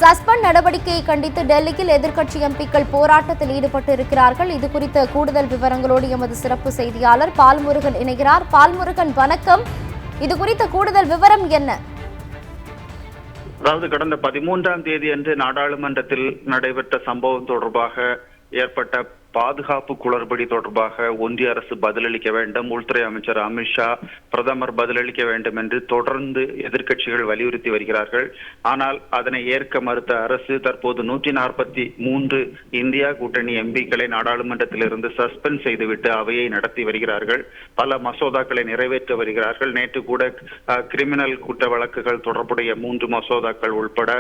Suspend நடவடிக்கையை கண்டித்து டெல்லியில் எதிர்க்கட்சி எம்பிக்கள் போராட்டத்தில் ஈடுபட்டு இருக்கிறார்கள். இது குறித்த கூடுதல் விவரங்களோடு எமது சிறப்பு செய்தியாளர் பால்முருகன் இணைகிறார். பால்முருகன், வணக்கம். இது குறித்த கூடுதல் விவரம் என்ன? அதாவது கடந்த 13ஆம் தேதி அன்று நாடாளுமன்றத்தில் நடைபெற்ற சம்பவம் தொடர்பாக ஏற்பட்ட பாதுகாப்பு குளறுபடி தொடர்பாக ஒன்றிய அரசு பதிலளிக்க வேண்டும், உள்துறை அமைச்சர் அமித்ஷா பிரதமர் பதிலளிக்க வேண்டும் என்று தொடர்ந்து எதிர்க்கட்சிகள் வலியுறுத்தி வருகிறார்கள். ஆனால் அதனை ஏற்க மறுத்த அரசு தற்போது 143 இந்தியா கூட்டணி எம்பிக்களை நாடாளுமன்றத்திலிருந்து சஸ்பெண்ட் செய்துவிட்டு அவையை நடத்தி வருகிறார்கள். பல மசோதாக்களை நிறைவேற்ற வருகிறார்கள். நேற்று கூட கிரிமினல் குற்ற வழக்குகள் தொடர்புடைய 3 மசோதாக்கள் உட்பட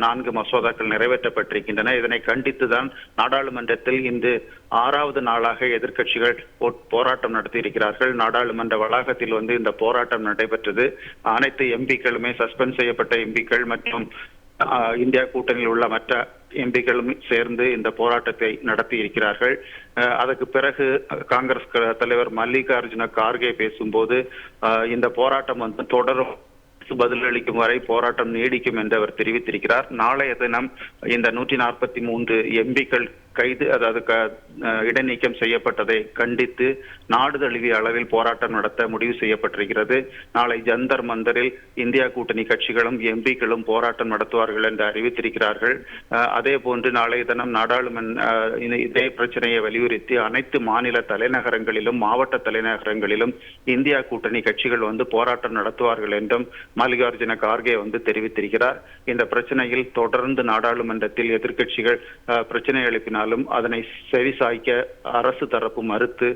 4 மசோதாக்கள் நிறைவேற்றப்பட்டிருக்கின்றன. இதனை கண்டித்துதான் நாடாளுமன்றத்தில் இன்று 6வது நாளாக எதிர்க்கட்சிகள் போராட்டம் நடத்தி இருக்கிறார்கள். நாடாளுமன்ற வளாகத்தில் இந்த போராட்டம் நடைபெற்றது. அனைத்து எம்பிக்களுமே சஸ்பெண்ட் செய்யப்பட்ட எம்பிக்கள் மற்றும் இந்தியா கூட்டணியில் உள்ள மற்ற எம்பிக்களும் சேர்ந்து இந்த போராட்டத்தை நடத்தி இருக்கிறார்கள். அதற்கு பிறகு காங்கிரஸ் தலைவர் மல்லிகார்ஜுன கார்கே பேசும்போது இந்த போராட்டம் தொடரும், பதிலளிக்கும் வரை போராட்டம் நீடிக்கும் என்று அவர் தெரிவித்திருக்கிறார். நாளைய தினம் இந்த 143 எம்பிக்கள் கைது, அதாவது இடைநீக்கம் செய்யப்பட்டதை கண்டித்து நாடு தழுவிய அளவில் போராட்டம் நடத்த முடிவு செய்யப்பட்டிருக்கிறது. நாளை ஜந்தர் மந்தரில் இந்தியா கூட்டணி கட்சிகளும் எம்பிக்களும் போராட்டம் நடத்துவார்கள் என்று அறிவித்திருக்கிறார்கள். அதே போன்று நாளைய தினம் இதே பிரச்சனையை வலியுறுத்தி அனைத்து மாநில தலைநகரங்களிலும் மாவட்ட தலைநகரங்களிலும் இந்தியா கூட்டணி கட்சிகள் போராட்டம் நடத்துவார்கள் என்றும் மல்லிகார்ஜுன கார்கே தெரிவித்திருக்கிறார். இந்த பிரச்சனையில் தொடர்ந்து நாடாளுமன்றத்தில் எதிர்க்கட்சிகள் பிரச்சனை எழுப்பினாலும் அதனை செவிசாய்க்க அரசு தரப்பு மறுத்து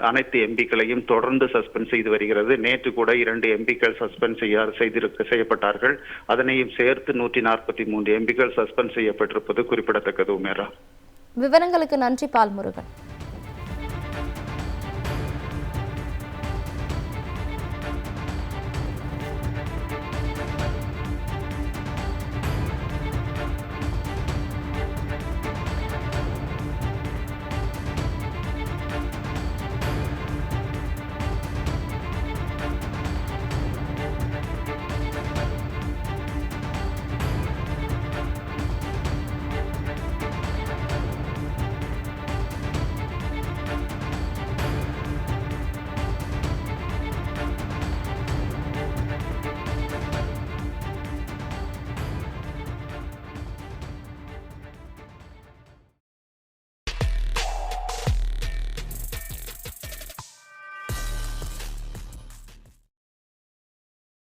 அனைத்து எம்பிக்களையும் தொடர்ந்து சஸ்பெண்ட் செய்து வருகிறது. நேற்று கூட 2 எம்பிக்கள் சஸ்பெண்ட் செய்யப்பட்டார்கள். அதனையும் சேர்த்து 143 எம்பிக்கள் சஸ்பெண்ட் செய்யப்பட்டிருப்பது குறிப்பிடத்தக்கது. உமேரா, விவரங்களுக்கு நன்றி பால்முருகன்.